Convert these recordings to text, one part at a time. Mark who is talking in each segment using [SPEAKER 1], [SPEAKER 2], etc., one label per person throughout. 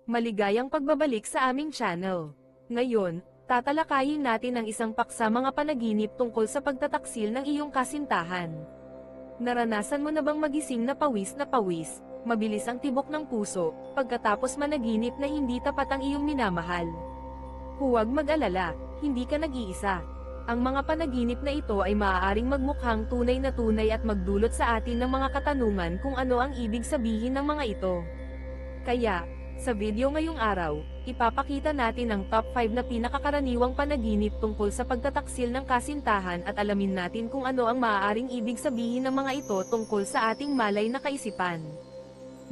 [SPEAKER 1] Maligayang pagbabalik sa aming channel. Ngayon, tatalakayin natin ang isang paksa mga panaginip tungkol sa pagtataksil ng iyong kasintahan. Naranasan mo na bang magising na pawis, mabilis ang tibok ng puso, pagkatapos managinip na hindi tapat ang iyong minamahal? Huwag mag-alala, hindi ka nag-iisa. Ang mga panaginip na ito ay maaaring magmukhang tunay at magdulot sa atin ng mga katanungan kung ano ang ibig sabihin ng mga ito. Kaya, sa video ngayong araw, ipapakita natin ang top 5 na pinakakaraniwang panaginip tungkol sa pagtataksil ng kasintahan at alamin natin kung ano ang maaaring ibig sabihin ng mga ito tungkol sa ating malay na kaisipan.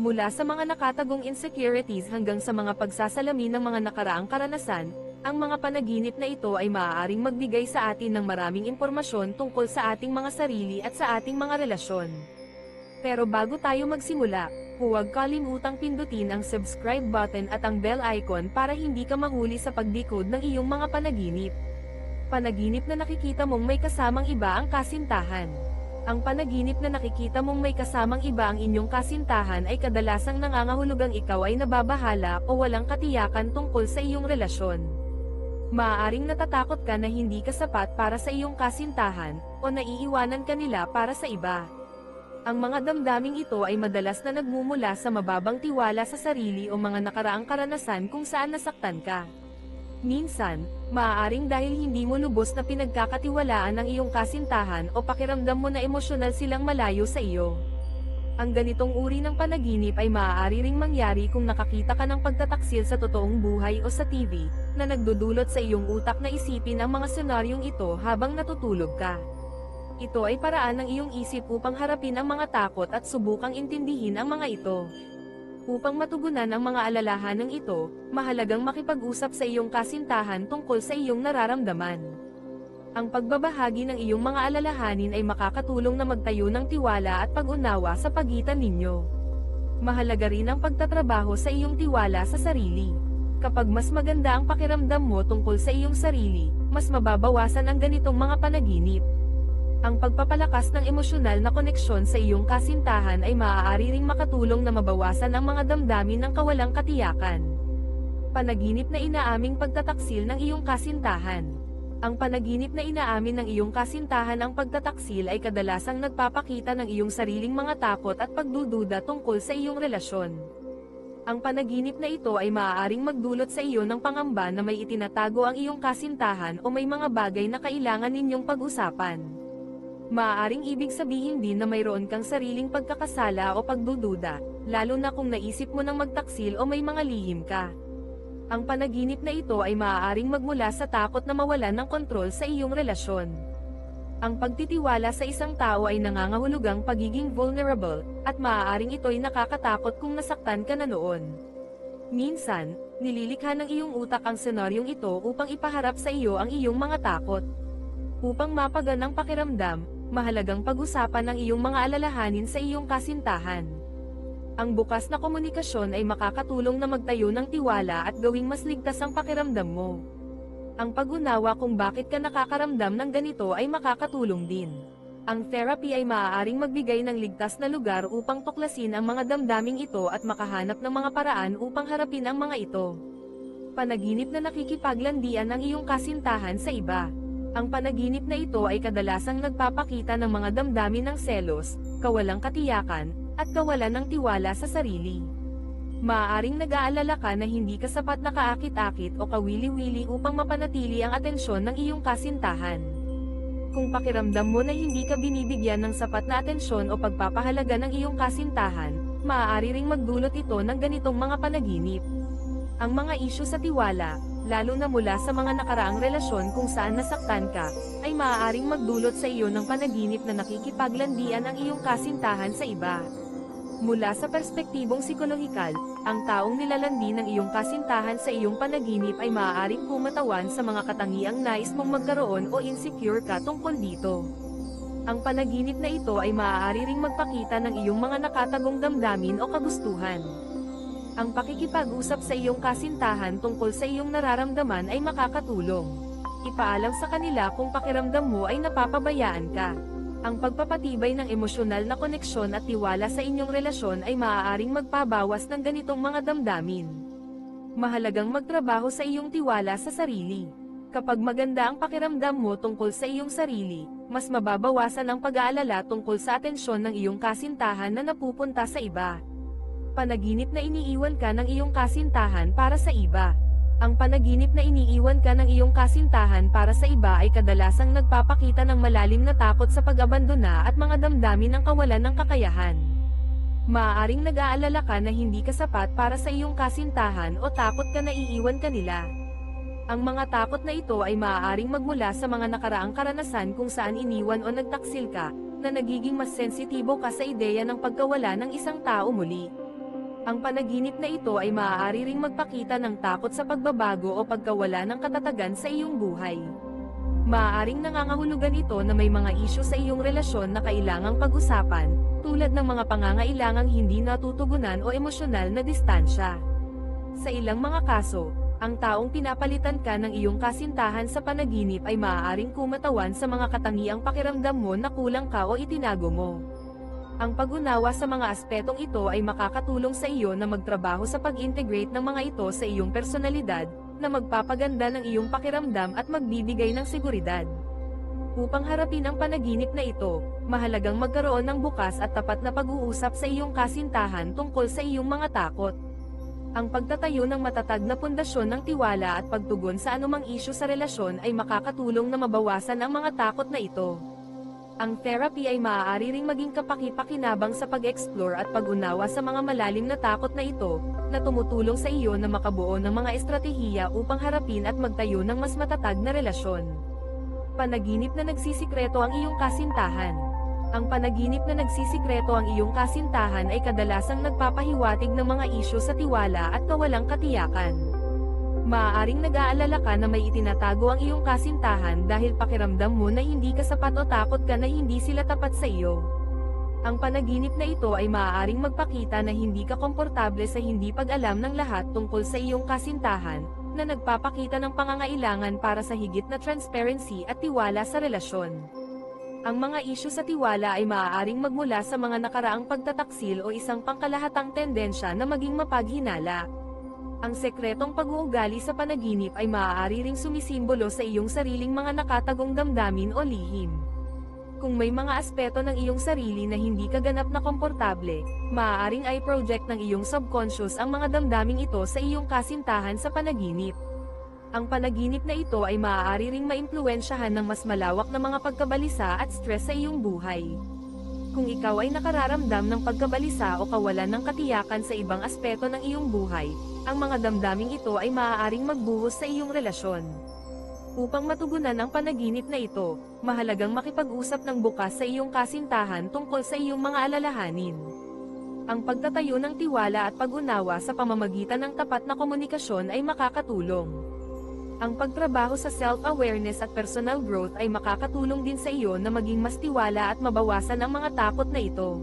[SPEAKER 1] Mula sa mga nakatagong insecurities hanggang sa mga pagsasalamin ng mga nakaraang karanasan, ang mga panaginip na ito ay maaaring magbigay sa atin ng maraming impormasyon tungkol sa ating mga sarili at sa ating mga relasyon. Pero bago tayo magsimula, huwag kalimutang pindutin ang subscribe button at ang bell icon para hindi ka mahuli sa pagdecode ng iyong mga panaginip. Panaginip na nakikita mong may kasamang iba ang kasintahan. Ang panaginip na nakikita mong may kasamang iba ang inyong kasintahan ay kadalasang nangangahulugang ikaw ay nababahala o walang katiyakan tungkol sa iyong relasyon. Maaaring natatakot ka na hindi ka sapat para sa iyong kasintahan, o naiiwanan ka nila para sa iba. Ang mga damdaming ito ay madalas na nagmumula sa mababang tiwala sa sarili o mga nakaraang karanasan kung saan nasaktan ka. Minsan, maaaring dahil hindi mo lubos na pinagkakatiwalaan ang iyong kasintahan o pakiramdam mo na emosyonal silang malayo sa iyo. Ang ganitong uri ng panaginip ay maaari ring mangyari kung nakakita ka ng pagtataksil sa totoong buhay o sa TV, na nagdudulot sa iyong utak na isipin ang mga senaryong ito habang natutulog ka. Ito ay paraan ng iyong isip upang harapin ang mga takot at subukang intindihin ang mga ito. Upang matugunan ang mga alalahanang ito, mahalagang makipag-usap sa iyong kasintahan tungkol sa iyong nararamdaman. Ang pagbabahagi ng iyong mga alalahanin ay makakatulong na magtayo ng tiwala at pag-unawa sa pagitan ninyo. Mahalaga rin ang pagtatrabaho sa iyong tiwala sa sarili. Kapag mas maganda ang pakiramdam mo tungkol sa iyong sarili, mas mababawasan ang ganitong mga panaginip. Ang pagpapalakas ng emosyonal na koneksyon sa iyong kasintahan ay maaari ring makatulong na mabawasan ang mga damdamin ng kawalang katiyakan. Panaginip na inaaming pagtataksil ng iyong kasintahan. Ang panaginip na inaamin ng iyong kasintahan ang pagtataksil ay kadalasang nagpapakita ng iyong sariling mga takot at pagdududa tungkol sa iyong relasyon. Ang panaginip na ito ay maaaring magdulot sa iyo ng pangamba na may itinatago ang iyong kasintahan o may mga bagay na kailangan ninyong pag-usapan. Maaaring ibig sabihin din na mayroon kang sariling pagkakasala o pagdududa, lalo na kung naisip mo nang magtaksil o may mga lihim ka. Ang panaginip na ito ay maaaring magmula sa takot na mawalan ng kontrol sa iyong relasyon. Ang pagtitiwala sa isang tao ay nangangahulugang pagiging vulnerable, at maaaring ito'y nakakatakot kung nasaktan ka na noon. Minsan, nililikha ng iyong utak ang senaryong ito upang ipaharap sa iyo ang iyong mga takot. Upang mapagaan ang pakiramdam, mahalagang pag-usapan ang iyong mga alalahanin sa iyong kasintahan. Ang bukas na komunikasyon ay makakatulong na magtayo ng tiwala at gawing mas ligtas ang pakiramdam mo. Ang pag-unawa kung bakit ka nakakaramdam ng ganito ay makakatulong din. Ang therapy ay maaaring magbigay ng ligtas na lugar upang tuklasin ang mga damdaming ito at makahanap ng mga paraan upang harapin ang mga ito. Panaginip na nakikipaglandian ang iyong kasintahan sa iba. Ang panaginip na ito ay kadalasang nagpapakita ng mga damdamin ng selos, kawalang katiyakan, at kawalan ng tiwala sa sarili. Maaaring nag-aalala ka na hindi ka sapat na kaakit-akit o kawili-wili upang mapanatili ang atensyon ng iyong kasintahan. Kung pakiramdam mo na hindi ka binibigyan ng sapat na atensyon o pagpapahalaga ng iyong kasintahan, maaari ring magdulot ito ng ganitong mga panaginip. Ang mga isyu sa tiwala, lalo na mula sa mga nakaraang relasyon kung saan nasaktan ka, ay maaaring magdulot sa iyo ng panaginip na nakikipaglandian ang iyong kasintahan sa iba. Mula sa perspektibong psikolohikal, ang taong nilalandi ng iyong kasintahan sa iyong panaginip ay maaaring kumatawan sa mga katangiang nais mong magkaroon o insecure ka tungkol dito. Ang panaginip na ito ay maaari ring magpakita ng iyong mga nakatagong damdamin o kagustuhan. Ang pakikipag-usap sa iyong kasintahan tungkol sa iyong nararamdaman ay makakatulong. Ipaalam sa kanila kung pakiramdam mo ay napapabayaan ka. Ang pagpapatibay ng emosyonal na koneksyon at tiwala sa inyong relasyon ay maaaring magpabawas ng ganitong mga damdamin. Mahalagang magtrabaho sa iyong tiwala sa sarili. Kapag maganda ang pakiramdam mo tungkol sa iyong sarili, mas mababawasan ang pag-aalala tungkol sa atensyon ng iyong kasintahan na napupunta sa iba. Panaginip na iniiwan ka ng iyong kasintahan para sa iba. Ang panaginip na iniiwan ka ng iyong kasintahan para sa iba ay kadalasang nagpapakita ng malalim na takot sa pag-abandona at mga damdamin ng kawalan ng kakayahan. Maaaring nag-aalala ka na hindi ka sapat para sa iyong kasintahan o takot ka na iiwan ka nila. Ang mga takot na ito ay maaaring magmula sa mga nakaraang karanasan kung saan iniwan o nagtaksil ka, na nagiging mas sensitibo ka sa ideya ng pagkawala ng isang tao muli. Ang panaginip na ito ay maaari ring magpakita ng takot sa pagbabago o pagkawala ng katatagan sa iyong buhay. Maaaring nangangahulugan ito na may mga isyu sa iyong relasyon na kailangang pag-usapan, tulad ng mga pangangailangang hindi natutugunan o emosyonal na distansya. Sa ilang mga kaso, ang taong pinapalitan ka ng iyong kasintahan sa panaginip ay maaaring kumatawan sa mga katangiang pakiramdam mo na kulang ka o itinago mo. Ang pag-unawa sa mga aspetong ito ay makakatulong sa iyo na magtrabaho sa pag-integrate ng mga ito sa iyong personalidad, na magpapaganda ng iyong pakiramdam at magbibigay ng seguridad. Upang harapin ang panaginip na ito, mahalagang magkaroon ng bukas at tapat na pag-uusap sa iyong kasintahan tungkol sa iyong mga takot. Ang pagtatayo ng matatag na pundasyon ng tiwala at pagtugon sa anumang isyu sa relasyon ay makakatulong na mabawasan ang mga takot na ito. Ang therapy ay maaari ring maging kapaki-pakinabang sa pag-explore at pag-unawa sa mga malalim na takot na ito, na tumutulong sa iyo na makabuo ng mga estratehiya upang harapin at magtayo ng mas matatag na relasyon. Panaginip na nagsisikreto ang iyong kasintahan. Ang panaginip na nagsisikreto ang iyong kasintahan ay kadalasang nagpapahiwatig ng mga isyu sa tiwala at kawalang katiyakan. Maaaring nag-aalala ka na may itinatago ang iyong kasintahan dahil pakiramdam mo na hindi ka sapat o takot ka na hindi sila tapat sa iyo. Ang panaginip na ito ay maaaring magpakita na hindi ka komportable sa hindi pag-alam ng lahat tungkol sa iyong kasintahan, na nagpapakita ng pangangailangan para sa higit na transparency at tiwala sa relasyon. Ang mga isyu sa tiwala ay maaaring magmula sa mga nakaraang pagtataksil o isang pangkalahatang tendensya na maging mapaghinala. Ang sekretong pag-uugali sa panaginip ay maaari ring sumisimbolo sa iyong sariling mga nakatagong damdamin o lihim. Kung may mga aspeto ng iyong sarili na hindi ka ganap na komportable, maaaring ay project ng iyong subconscious ang mga damdaming ito sa iyong kasintahan sa panaginip. Ang panaginip na ito ay maaari ring maimpluwensyahan ng mas malawak na mga pagkabalisa at stress sa iyong buhay. Kung ikaw ay nakararamdam ng pagkabalisa o kawalan ng katiyakan sa ibang aspeto ng iyong buhay, ang mga damdaming ito ay maaaring magbuhos sa iyong relasyon. Upang matugunan ang panaginip na ito, mahalagang makipag-usap ng bukas sa iyong kasintahan tungkol sa iyong mga alalahanin. Ang pagtatayo ng tiwala at pag-unawa sa pamamagitan ng tapat na komunikasyon ay makakatulong. Ang pagtrabaho sa self-awareness at personal growth ay makakatulong din sa iyo na maging mas tiwala at mabawasan ang mga takot na ito.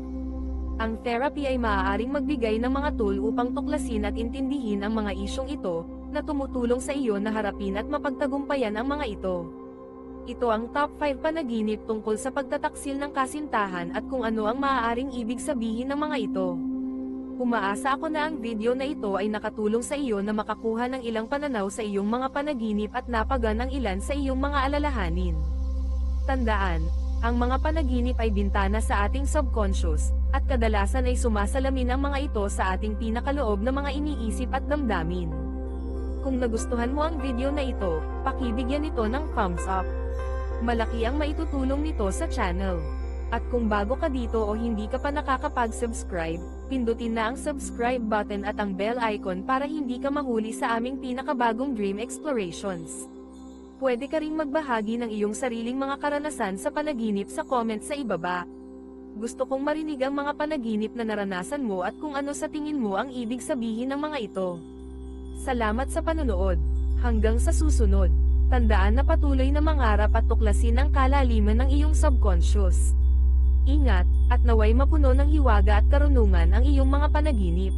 [SPEAKER 1] Ang therapy ay maaaring magbigay ng mga tool upang tuklasin at intindihin ang mga isyong ito, na tumutulong sa iyo na harapin at mapagtagumpayan ang mga ito. Ito ang top 5 panaginip tungkol sa pagtataksil ng kasintahan at kung ano ang maaaring ibig sabihin ng mga ito. Umaasa ako na ang video na ito ay nakatulong sa iyo na makakuha ng ilang pananaw sa iyong mga panaginip at napagan ng ilan sa iyong mga alalahanin. Tandaan, ang mga panaginip ay bintana sa ating subconscious, at kadalasan ay sumasalamin ang mga ito sa ating pinakaloob na mga iniisip at damdamin. Kung nagustuhan mo ang video na ito, pakibigyan ito ng thumbs up. Malaki ang maitutulong nito sa channel. At kung bago ka dito o hindi ka pa nakakapag-subscribe, pindutin na ang subscribe button at ang bell icon para hindi ka mahuli sa aming pinakabagong Dream Explorations. Pwede ka ring magbahagi ng iyong sariling mga karanasan sa panaginip sa comment sa ibaba. Gusto kong marinig ang mga panaginip na naranasan mo at kung ano sa tingin mo ang ibig sabihin ng mga ito. Salamat sa panonood. Hanggang sa susunod, tandaan na patuloy na mangarap at tuklasin ang kalaliman ng iyong subconscious. Ingat, at naway mapuno ng hiwaga at karunungan ang iyong mga panaginip.